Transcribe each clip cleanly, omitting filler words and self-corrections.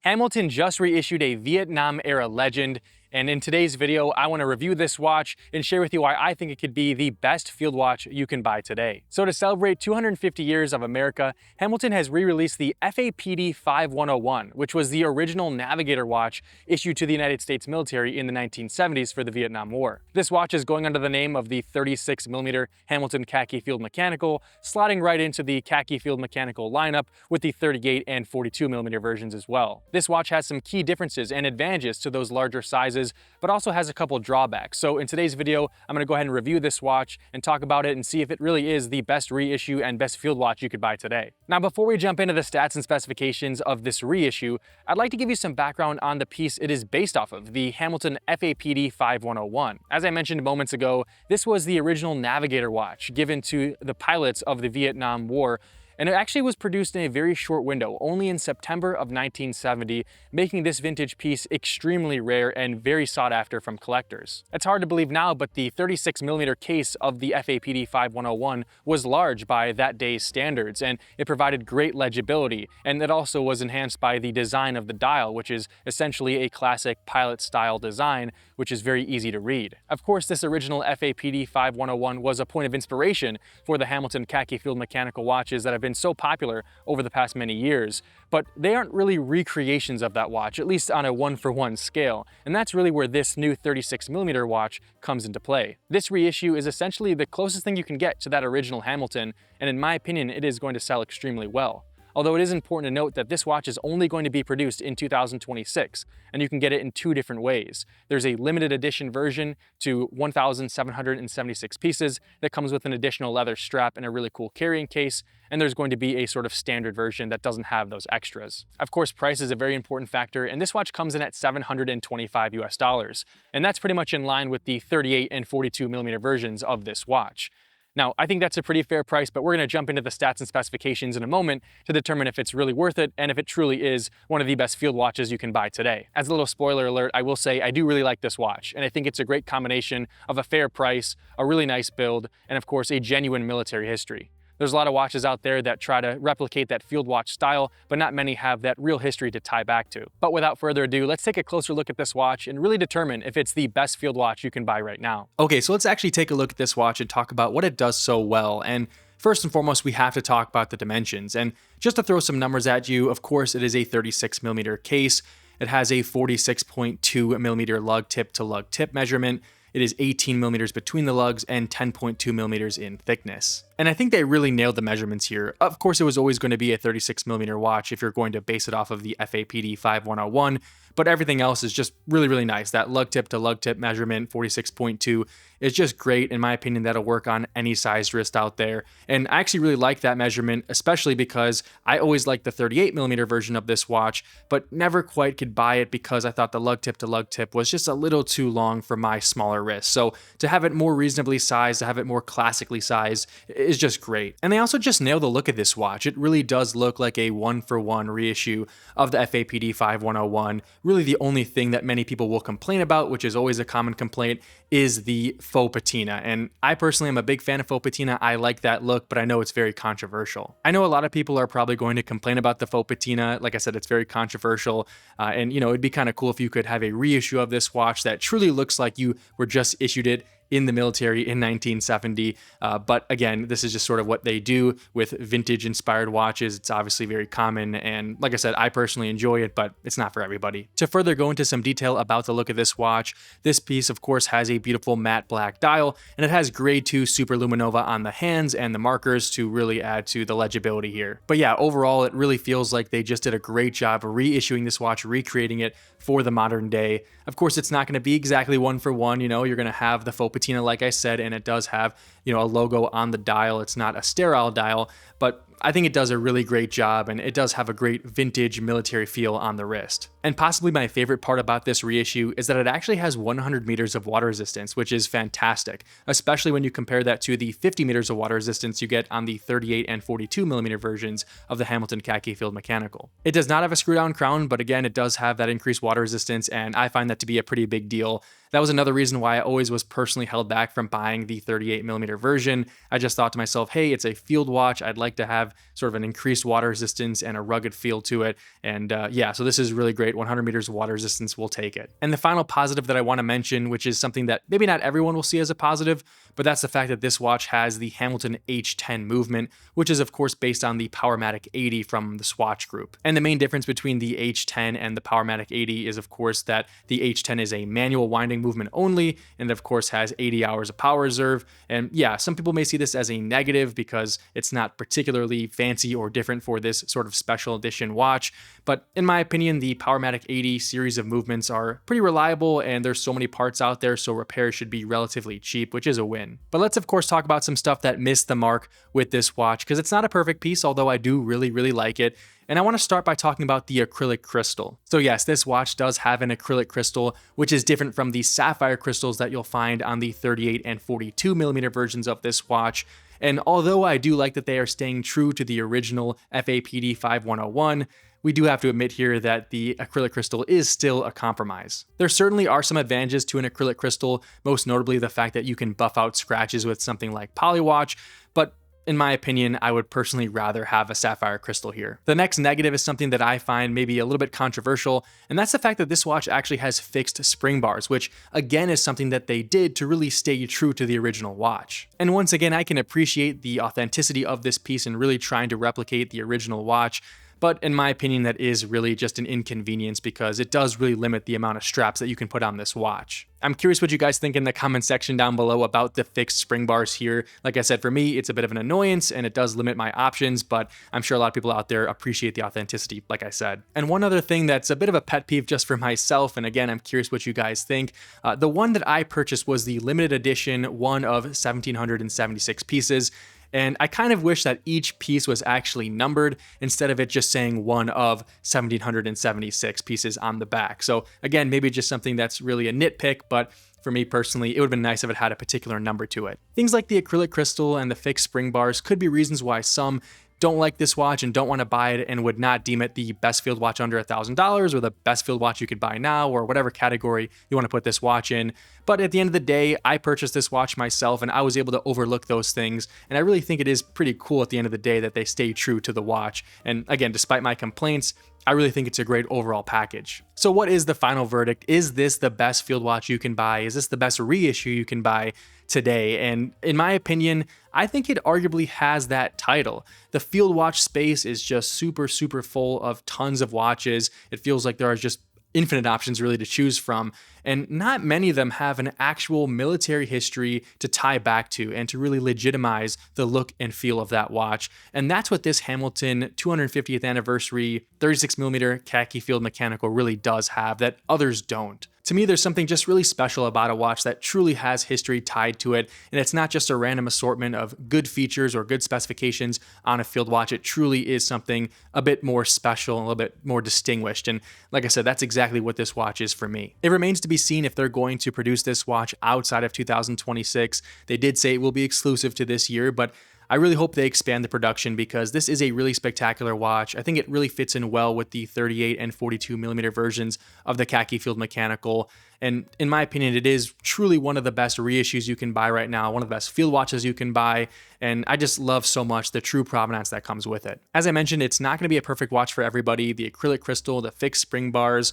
Hamilton just reissued a Vietnam-era legend, and in today's video, I want to review this watch and share with you why I think it could be the best field watch you can buy today. So to celebrate 250 years of America, Hamilton has re-released the FAPD 5101, which was the original navigator watch issued to the United States military in the 1970s for the Vietnam War. This watch is going under the name of the 36mm Hamilton Khaki Field Mechanical, slotting right into the Khaki Field Mechanical lineup with the 38 and 42mm versions as well. This watch has some key differences and advantages to those larger sizes, but also has a couple drawbacks. So in today's video, I'm going to go ahead and review this watch and talk about it and see if it really is the best reissue and best field watch you could buy today. Now, before we jump into the stats and specifications of this reissue, I'd like to give you some background on the piece it is based off of, the Hamilton FAPD 5101. As I mentioned moments ago, this was the original navigator watch given to the pilots of the Vietnam War, and it actually was produced in a very short window, only in September of 1970, making this vintage piece extremely rare and very sought after from collectors. It's hard to believe now, but the 36mm case of the FAPD 5101 was large by that day's standards, and it provided great legibility, and it also was enhanced by the design of the dial, which is essentially a classic pilot-style design, which is very easy to read. Of course, this original FAPD 5101 was a point of inspiration for the Hamilton Khaki Field Mechanical watches that have been so popular over the past many years, but they aren't really recreations of that watch, at least on a 1-for-1 scale, and that's really where this new 36mm watch comes into play. This reissue is essentially the closest thing you can get to that original Hamilton, and in my opinion, it is going to sell extremely well. Although it is important to note that this watch is only going to be produced in 2026, and you can get it in two different ways. There's a limited edition version to 1,776 pieces that comes with an additional leather strap and a really cool carrying case, and there's going to be a sort of standard version that doesn't have those extras. Of course, price is a very important factor, and this watch comes in at $725 US, and that's pretty much in line with the 38 and 42mm versions of this watch. Now, I think that's a pretty fair price, but we're going to jump into the stats and specifications in a moment to determine if it's really worth it and if it truly is one of the best field watches you can buy today. As a little spoiler alert, I will say I do really like this watch, and I think it's a great combination of a fair price, a really nice build, and of course a genuine military history. There's a lot of watches out there that try to replicate that field watch style, but not many have that real history to tie back to. But without further ado, let's take a closer look at this watch and really determine if it's the best field watch you can buy right now. Okay, so let's actually take a look at this watch and talk about what it does so well. And first and foremost, we have to talk about the dimensions. And just to throw some numbers at you, of course, it is a 36mm case. It has a 46.2mm lug tip to lug tip measurement. It is 18mm between the lugs and 10.2mm in thickness. And I think they really nailed the measurements here. Of course, it was always going to be a 36mm watch if you're going to base it off of the FAPD 5101, but everything else is just really, really nice. That lug tip to lug tip measurement, 46.2, is just great. In my opinion, that'll work on any sized wrist out there. And I actually really like that measurement, especially because I always liked the 38mm version of this watch, but never quite could buy it because I thought the lug tip to lug tip was just a little too long for my smaller wrist. So to have it more reasonably sized, to have it more classically sized, is just great. And they also just nail the look of this watch. It really does look like a 1-for-1 reissue of the FAPD 5101. Really the only thing that many people will complain about, which is always a common complaint, is the faux patina. And I personally am a big fan of faux patina. I like that look, but I know it's very controversial. I know a lot of people are probably going to complain about the faux patina. Like I said, it's very controversial. And it'd be kind of cool if you could have a reissue of this watch that truly looks like you were just issued it in the military in 1970. But again, this is just sort of what they do with vintage inspired watches. It's obviously very common. And like I said, I personally enjoy it, but it's not for everybody. To further go into some detail about the look of this watch, this piece of course has a beautiful matte black dial, and it has grade 2 superluminova on the hands and the markers to really add to the legibility here. But yeah, overall, it really feels like they just did a great job reissuing this watch, recreating it for the modern day. Of course, it's not going to be exactly 1-for-1. You're going to have the faux patina, like I said, and it does have, a logo on the dial. It's not a sterile dial, but I think it does a really great job, and it does have a great vintage military feel on the wrist. And possibly my favorite part about this reissue is that it actually has 100 meters of water resistance, which is fantastic, especially when you compare that to the 50 meters of water resistance you get on the 38 and 42mm versions of the Hamilton Khaki Field Mechanical. It does not have a screw-down crown, but again, it does have that increased water resistance, and I find that to be a pretty big deal. That was another reason why I always was personally held back from buying the 38mm version. I just thought to myself, hey, it's a field watch. I'd like to have have sort of an increased water resistance and a rugged feel to it. And yeah, so this is really great. 100 meters of water resistance, will take it. And the final positive that I want to mention, which is something that maybe not everyone will see as a positive, but that's the fact that this watch has the Hamilton H10 movement, which is of course based on the Powermatic 80 from the Swatch Group. And the main difference between the H10 and the Powermatic 80 is of course that the H10 is a manual winding movement only, and of course has 80 hours of power reserve. And yeah, some people may see this as a negative because it's not particularly fancy or different for this sort of special edition watch. But in my opinion, the Powermatic 80 series of movements are pretty reliable, and there's so many parts out there, so repairs should be relatively cheap, which is a win. But let's of course talk about some stuff that missed the mark with this watch, because it's not a perfect piece, although I do really like it. And I want to start by talking about the acrylic crystal. So yes, this watch does have an acrylic crystal, which is different from the sapphire crystals that you'll find on the 38 and 42 millimeter versions of this watch. And although I do like that they are staying true to the original FAPD 5101, we do have to admit here that the acrylic crystal is still a compromise. There certainly are some advantages to an acrylic crystal, most notably the fact that you can buff out scratches with something like Polywatch, but in my opinion, I would personally rather have a sapphire crystal here. The next negative is something that I find maybe a little bit controversial, and that's the fact that this watch actually has fixed spring bars, which again is something that they did to really stay true to the original watch. And once again, I can appreciate the authenticity of this piece and really trying to replicate the original watch. But in my opinion, that is really just an inconvenience because it does really limit the amount of straps that you can put on this watch. I'm curious what you guys think in the comment section down below about the fixed spring bars here. Like I said, for me, it's a bit of an annoyance and it does limit my options, but I'm sure a lot of people out there appreciate the authenticity, like I said. And one other thing that's a bit of a pet peeve just for myself, and again, I'm curious what you guys think. The one that I purchased was the limited edition one of 1,776 pieces. And I kind of wish that each piece was actually numbered instead of it just saying one of 1,776 pieces on the back. So again, maybe just something that's really a nitpick, but for me personally, it would have been nice if it had a particular number to it. Things like the acrylic crystal and the fixed spring bars could be reasons why some don't like this watch and don't want to buy it and would not deem it the best field watch under $1,000 or the best field watch you could buy now or whatever category you want to put this watch in. But at the end of the day, I purchased this watch myself and I was able to overlook those things. And I really think it is pretty cool at the end of the day that they stay true to the watch. And again, despite my complaints, I really think it's a great overall package. So what is the final verdict? Is this the best field watch you can buy? Is this the best reissue you can buy today? And in my opinion, I think it arguably has that title. The field watch space is just super full of tons of watches. It feels like there are just infinite options really to choose from, and not many of them have an actual military history to tie back to and to really legitimize the look and feel of that watch. And that's what this Hamilton 250th anniversary 36mm Khaki Field Mechanical really does have that others don't. To me, there's something just really special about a watch that truly has history tied to it, and it's not just a random assortment of good features or good specifications on a field watch. It truly is something a bit more special, a little bit more distinguished, and like I said, that's exactly what this watch is for me. It remains to be seen if they're going to produce this watch outside of 2026. They did say it will be exclusive to this year, but I really hope they expand the production because this is a really spectacular watch. I think it really fits in well with the 38 and 42 millimeter versions of the Khaki Field Mechanical. And in my opinion, it is truly one of the best reissues you can buy right now, one of the best field watches you can buy. And I just love so much the true provenance that comes with it. As I mentioned, it's not going to be a perfect watch for everybody. The acrylic crystal, the fixed spring bars,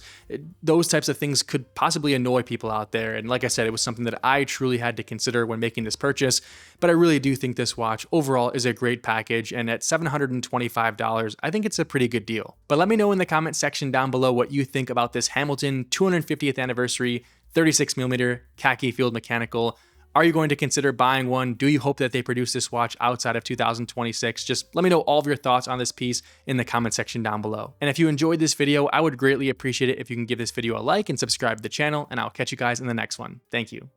those types of things could possibly annoy people out there. And like I said, it was something that I truly had to consider when making this purchase. But I really do think this watch overall is a great package. And at $725, I think it's a pretty good deal. But let me know in the comment section down below what you think about this Hamilton 250th anniversary 36mm Khaki Field Mechanical. Are you going to consider buying one? Do you hope that they produce this watch outside of 2026? Just let me know all of your thoughts on this piece in the comment section down below. And if you enjoyed this video, I would greatly appreciate it if you can give this video a like and subscribe to the channel, and I'll catch you guys in the next one. Thank you.